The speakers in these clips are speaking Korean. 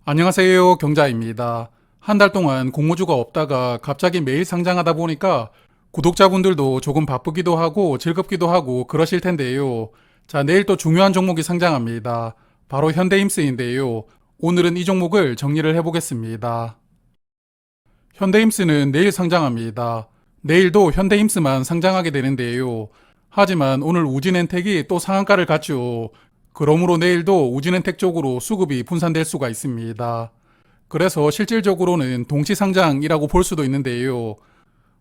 안녕하세요. 경자입니다. 한 달 동안 공모주가 없다가 갑자기 매일 상장하다 보니까 구독자분들도 조금 바쁘기도 하고 즐겁기도 하고 그러실 텐데요. 자, 내일 또 중요한 종목이 상장합니다. 바로 현대임스인데요. 오늘은 이 종목을 정리를 해보겠습니다. 현대임스는 내일 상장합니다. 내일도 현대임스만 상장하게 되는데요. 하지만 오늘 우진엔텍이 또 상한가를 갔죠. 그러므로 내일도 우진엔텍 쪽으로 수급이 분산될 수가 있습니다. 그래서 실질적으로는 동시상장이라고 볼 수도 있는데요.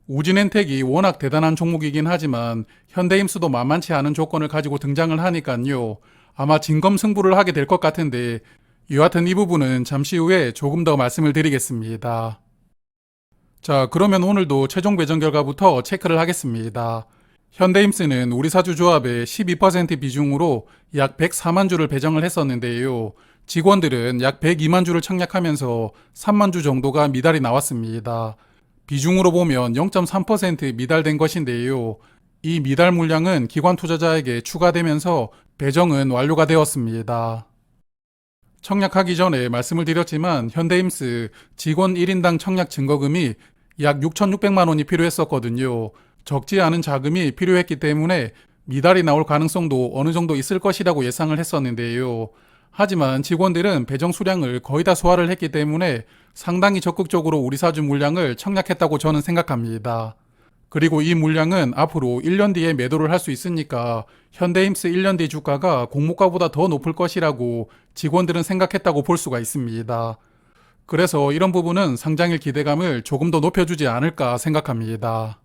우진엔텍이 워낙 대단한 종목이긴 하지만 현대임스도 만만치 않은 조건을 가지고 등장을 하니까요. 아마 진검승부를 하게 될 것 같은데 여하튼 이 부분은 잠시 후에 조금 더 말씀을 드리겠습니다. 자, 그러면 오늘도 최종 배정 결과부터 체크를 하겠습니다. 현대임스는 우리사주 조합의 12% 비중으로 약 104만 주를 배정을 했었는데요. 직원들은 약 102만 주를 청약하면서 3만 주 정도가 미달이 나왔습니다. 비중으로 보면 0.3% 미달된 것인데요. 이 미달 물량은 기관 투자자에게 추가되면서 배정은 완료가 되었습니다. 청약하기 전에 말씀을 드렸지만 현대임스 직원 1인당 청약 증거금이 약 6,600만 원이 필요했었거든요. 적지 않은 자금이 필요했기 때문에 미달이 나올 가능성도 어느 정도 있을 것이라고 예상을 했었는데요. 하지만 직원들은 배정 수량을 거의 다 소화를 했기 때문에 상당히 적극적으로 우리사주 물량을 청약했다고 저는 생각합니다. 그리고 이 물량은 앞으로 1년 뒤에 매도를 할 수 있으니까 현대임스 1년 뒤 주가가 공모가보다 더 높을 것이라고 직원들은 생각했다고 볼 수가 있습니다. 그래서 이런 부분은 상장일 기대감을 조금 더 높여주지 않을까 생각합니다.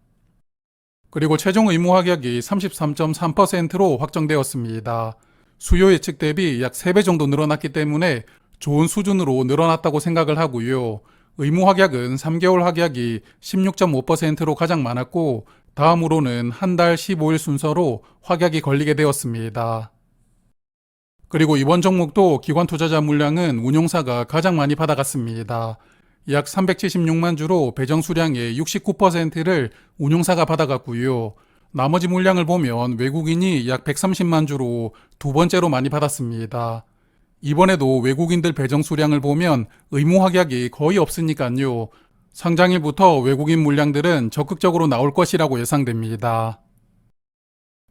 그리고 최종 의무 합격이 33.3%로 확정되었습니다. 수요 예측 대비 약 3배 정도 늘어났기 때문에 좋은 수준으로 늘어났다고 생각을 하고요. 의무 확약은 3개월 확약이 16.5%로 가장 많았고 다음으로는 한 달 15일 순서로 확약이 걸리게 되었습니다. 그리고 이번 종목도 기관 투자자 물량은 운용사가 가장 많이 받아갔습니다. 약 376만 주로 배정 수량의 69%를 운용사가 받아갔고요. 나머지 물량을 보면 외국인이 약 130만 주로 두 번째로 많이 받았습니다. 이번에도 외국인들 배정 수량을 보면 의무 확약이 거의 없으니까요. 상장일부터 외국인 물량들은 적극적으로 나올 것이라고 예상됩니다.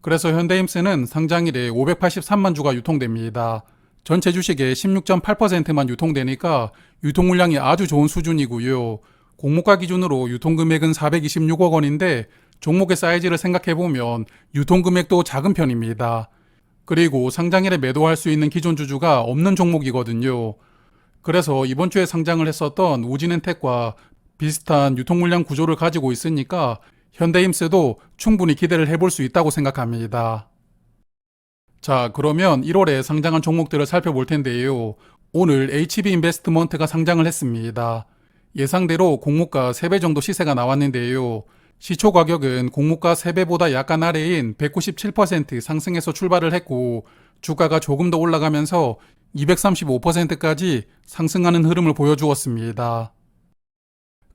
그래서 현대임스는 상장일에 583만 주가 유통됩니다. 전체 주식의 16.8%만 유통되니까 유통 물량이 아주 좋은 수준이고요. 공모가 기준으로 유통금액은 426억 원인데 종목의 사이즈를 생각해보면 유통금액도 작은 편입니다. 그리고 상장일에 매도할 수 있는 기존 주주가 없는 종목이거든요. 그래서 이번 주에 상장을 했었던 우진엔텍과 비슷한 유통 물량 구조를 가지고 있으니까 현대임스도 충분히 기대를 해볼 수 있다고 생각합니다. 자, 그러면 1월에 상장한 종목들을 살펴볼 텐데요. 오늘 HB인베스트먼트가 상장을 했습니다. 예상대로 공모가 3배 정도 시세가 나왔는데요. 시초 가격은 공모가 3배보다 약간 아래인 197% 상승해서 출발을 했고 주가가 조금 더 올라가면서 235%까지 상승하는 흐름을 보여주었습니다.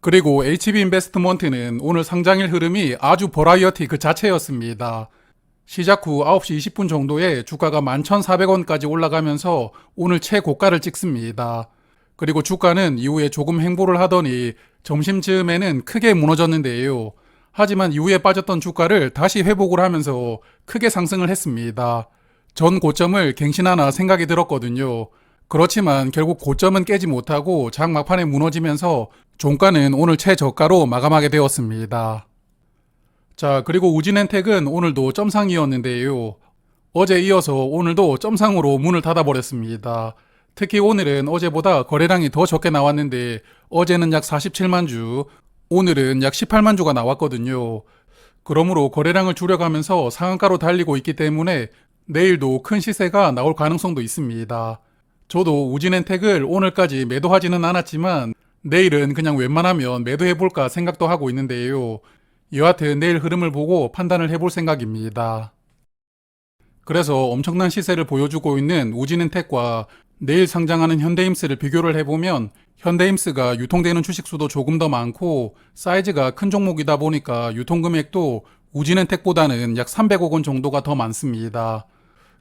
그리고 HB인베스트먼트는 오늘 상장일 흐름이 아주 버라이어티 그 자체였습니다. 시작 후 9시 20분 정도에 주가가 11,400원까지 올라가면서 오늘 최고가를 찍습니다. 그리고 주가는 이후에 조금 횡보를 하더니 점심쯤에는 크게 무너졌는데요. 하지만 이후에 빠졌던 주가를 다시 회복을 하면서 크게 상승을 했습니다. 전 고점을 갱신하나 생각이 들었거든요. 그렇지만 결국 고점은 깨지 못하고 장 막판에 무너지면서 종가는 오늘 최저가로 마감하게 되었습니다. 자, 그리고 우진엔텍은 오늘도 점상이었는데요. 어제 이어서 오늘도 점상으로 문을 닫아버렸습니다. 특히 오늘은 어제보다 거래량이 더 적게 나왔는데 어제는 약 47만 주, 오늘은 약 18만 주가 나왔거든요. 그러므로 거래량을 줄여가면서 상한가로 달리고 있기 때문에 내일도 큰 시세가 나올 가능성도 있습니다. 저도 우진엔텍을 오늘까지 매도하지는 않았지만 내일은 그냥 웬만하면 매도해볼까 생각도 하고 있는데요. 여하튼 내일 흐름을 보고 판단을 해볼 생각입니다. 그래서 엄청난 시세를 보여주고 있는 우진엔텍과 내일 상장하는 현대임스를 비교를 해보면 현대임스가 유통되는 주식수도 조금 더 많고 사이즈가 큰 종목이다 보니까 유통금액도 우진엔텍보다는 약 300억 원 정도가 더 많습니다.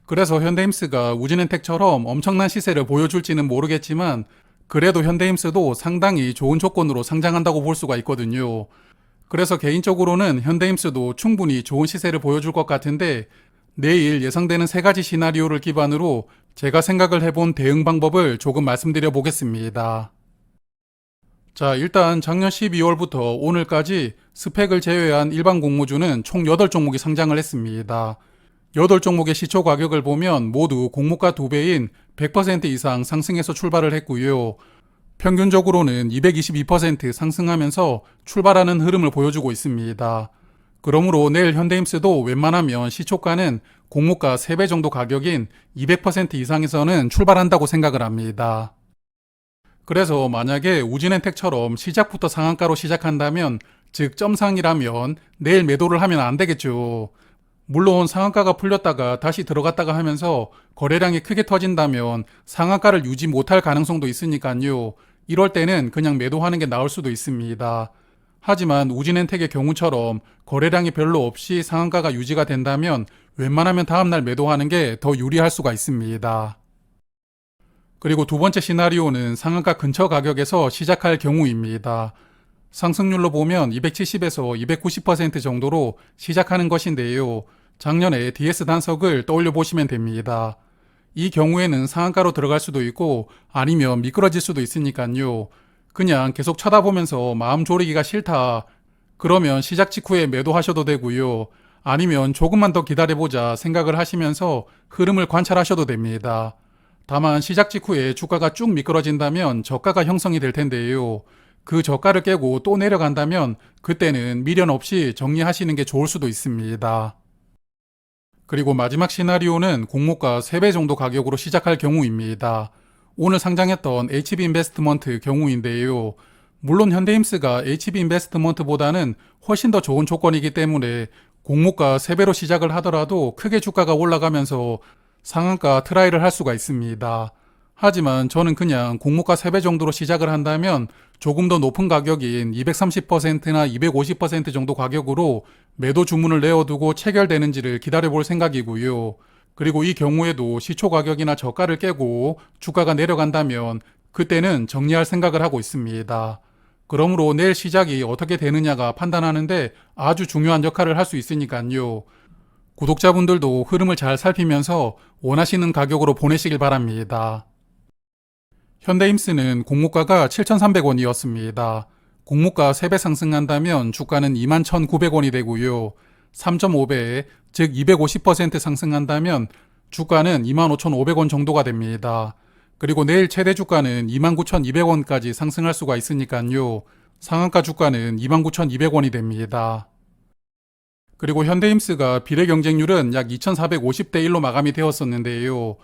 그래서 현대임스가 우진엔텍처럼 엄청난 시세를 보여줄지는 모르겠지만 그래도 현대임스도 상당히 좋은 조건으로 상장한다고 볼 수가 있거든요. 그래서 개인적으로는 현대임스도 충분히 좋은 시세를 보여줄 것 같은데 내일 예상되는 세 가지 시나리오를 기반으로 제가 생각을 해본 대응 방법을 조금 말씀드려 보겠습니다. 자, 일단 작년 12월부터 오늘까지 스펙을 제외한 일반 공모주는 총 8종목이 상장을 했습니다. 8종목의 시초 가격을 보면 모두 공모가 2배인 100% 이상 상승해서 출발을 했고요. 평균적으로는 222% 상승하면서 출발하는 흐름을 보여주고 있습니다. 그러므로 내일 현대임스도 웬만하면 시초가는 공모가 3배 정도 가격인 200% 이상에서는 출발한다고 생각을 합니다. 그래서 만약에 우진엔텍처럼 시작부터 상한가로 시작한다면, 즉 점상이라면 내일 매도를 하면 안 되겠죠. 물론 상한가가 풀렸다가 다시 들어갔다가 하면서 거래량이 크게 터진다면 상한가를 유지 못할 가능성도 있으니까요. 이럴 때는 그냥 매도하는 게 나을 수도 있습니다. 하지만 우진엔텍의 경우처럼 거래량이 별로 없이 상한가가 유지가 된다면 웬만하면 다음날 매도하는 게 더 유리할 수가 있습니다. 그리고 두 번째 시나리오는 상한가 근처 가격에서 시작할 경우입니다. 상승률로 보면 270에서 290% 정도로 시작하는 것인데요. 작년에 DS 단석을 떠올려 보시면 됩니다. 이 경우에는 상한가로 들어갈 수도 있고 아니면 미끄러질 수도 있으니까요. 그냥 계속 쳐다보면서 마음 졸이기가 싫다, 그러면 시작 직후에 매도하셔도 되고요. 아니면 조금만 더 기다려보자 생각을 하시면서 흐름을 관찰하셔도 됩니다. 다만 시작 직후에 주가가 쭉 미끄러진다면 저가가 형성이 될 텐데요. 그 저가를 깨고 또 내려간다면 그때는 미련 없이 정리하시는 게 좋을 수도 있습니다. 그리고 마지막 시나리오는 공모가 3배 정도 가격으로 시작할 경우입니다. 오늘 상장했던 HB인베스트먼트 경우인데요. 물론 현대임스가 HB인베스트먼트보다는 훨씬 더 좋은 조건이기 때문에 공모가 3배로 시작을 하더라도 크게 주가가 올라가면서 상한가 트라이를 할 수가 있습니다. 하지만 저는 그냥 공모가 3배 정도로 시작을 한다면 조금 더 높은 가격인 230%나 250% 정도 가격으로 매도 주문을 내어두고 체결되는지를 기다려볼 생각이고요. 그리고 이 경우에도 시초 가격이나 저가를 깨고 주가가 내려간다면 그때는 정리할 생각을 하고 있습니다. 그러므로 내일 시작이 어떻게 되느냐가 판단하는데 아주 중요한 역할을 할 수 있으니까요. 구독자분들도 흐름을 잘 살피면서 원하시는 가격으로 보내시길 바랍니다. 현대임스는 공모가가 7,300원이었습니다. 공모가 3배 상승한다면 주가는 21,900원이 되고요. 3.5배, 즉 250% 상승한다면 주가는 25,500원 정도가 됩니다. 그리고 내일 최대 주가는 29,200원까지 상승할 수가 있으니까요. 상한가 주가는 29,200원이 됩니다. 그리고 현대임스가 비례 경쟁률은 약 2,450대 1로 마감이 되었었는데요.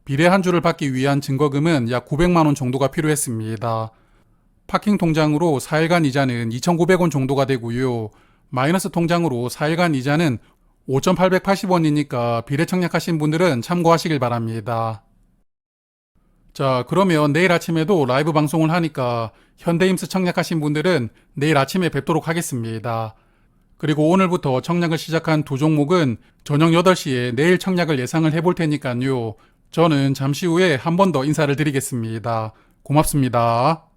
비례 한 주를 받기 위한 증거금은 약 900만 원 정도가 필요했습니다. 파킹 통장으로 4일간 이자는 2,900원 정도가 되고요. 마이너스 통장으로 4일간 이자는 5,880원이니까 비례 청약하신 분들은 참고하시길 바랍니다. 자, 그러면 내일 아침에도 라이브 방송을 하니까 현대임스 청약하신 분들은 내일 아침에 뵙도록 하겠습니다. 그리고 오늘부터 청약을 시작한 두 종목은 저녁 8시에 내일 청약을 예상을 해볼 테니까요. 저는 잠시 후에 한 번 더 인사를 드리겠습니다. 고맙습니다.